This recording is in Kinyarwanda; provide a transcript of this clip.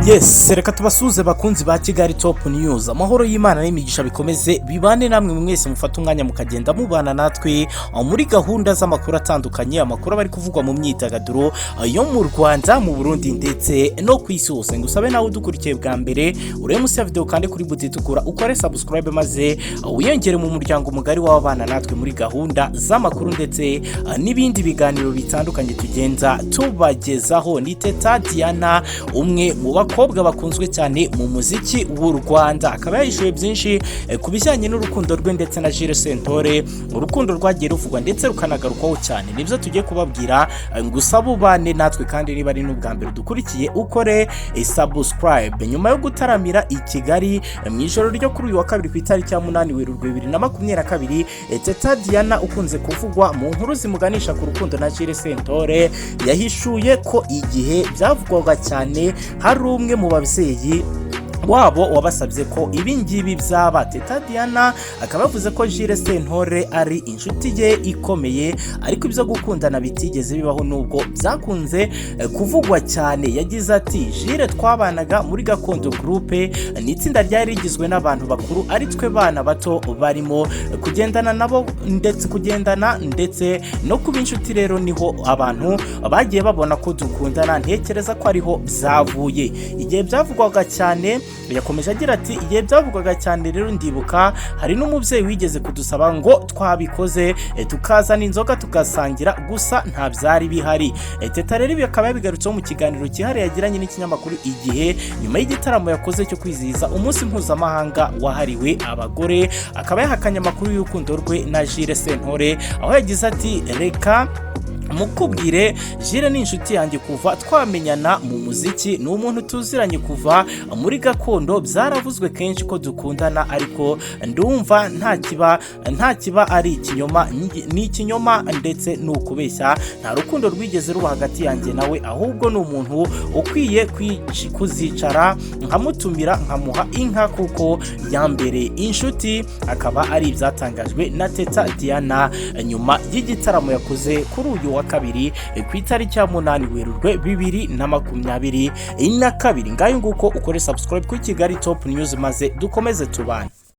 Yes, reka tubasuze bakunzi ba Kigali Top News. Amahoro y'Imana n'imigisha bikomeze bibane namwe mwese mufata umwanya mukagenda mubana natwe muri gahunda z'amakuru atandukanye, amakuru bari kuvugwa mu myidagaduro yo mu Rwanda, mu Burundi ndetse no ku isi hose. Ngusabe nawe udukurikiye bwa mbere urebe munsi ya video kandi kuri buti tukura ukore subscribe maze wiyongere mu muryango mugari w'abana natwe muri gahunda z'amakuru ndetse n'ibindi biganiro bitandukanye tugenza tubagezaho. Ni Teta Diana, umwe mu bakobwa bakunzwe cyane mu muziki w'u Rwanda, akaba yahishuye byinshi ku bijyanye n'urukundo rwe ndetse na Jules Sentore, urukundo rwagiye ruvugwa ndetse rukanagarukaho cyane. Nibyo tugiye kubabwira, ngusaba ubane natwe kandi niba ari n'ubwa mbere dukurikiye ukore subscribe. Nyuma yo gutaramira i Kigali mu ijoro ryo kuri uyu wa kabiri ku itariki ya 8 Werurwe 2022, Teta Diana ukunze kuvugwa mu nkuru zimuganisha ku rukundo na Jules Sentore yahishuye ko igihe byavugwaga cyane hari umwe mu babyeyi wabo wabasabye ko ibingibi byaba. Teta Diana akaba yavuze ko Jules Sentore ari inshuti ye ikomeye, ariko ibyo gukundana bitigeze bibaho nubwo byakunze kuvugwa cyane. Yagize ati, Jules twabanaga muri Gakondo Groupe, ni itsinda ryari rigizwe n'abantu bakuru ari twe bana bato barimo kugendana nabo ndetse no kuba inshuti. Rero niho abantu bagiye babona ko dukundana, ntekereza ko ariho byavuye. Igihe byavugwaga cyane, yakomeje agira ati, igihe byavugwaga cyane rero ndibuka hari n'umubyeyi wigeze kudusaba ngo twabikoze tukazana inzoga tugasangira, gusa nta byari bihari. Teta rero bikaba bigarutseho mu kiganiro cyihariye yagiranye n'ikinyamakuru Igihe nyuma y'igitaramo yakoze cyo kwizihiza umunsi mpuzamahanga wahariwe abagore. Akaba yahakanye amakuru y'urukundo rwe na Jules Sentore, aho yagize ati, reka mukubwire Jules ni inshuti yanjye kuva twamenyana mu muziki, ni umuntu tuziranye kuva muri Gakondo. Byaravuzwe kenshi ko dukundana, ariko ndumva nta kiba ari ikinyoma, ni ikinyoma ndetse n'ukubeshya. Nta rukundo rwigeze ruba hagati yanjye nawe, ahubwo ni umuntu ukwiye kuzicara nkamutumira nkamuha inka kuko yambereye inshuti. Akaba ari ibyatangajwe na Teta Diana nyuma y'igitaramo yakoze kuri uyu wa kabiri ku itariki ya 8 Werurwe 2022. Ngayo nguko ukore subscribe kuri Kigali Top News maze dukomeze tubane.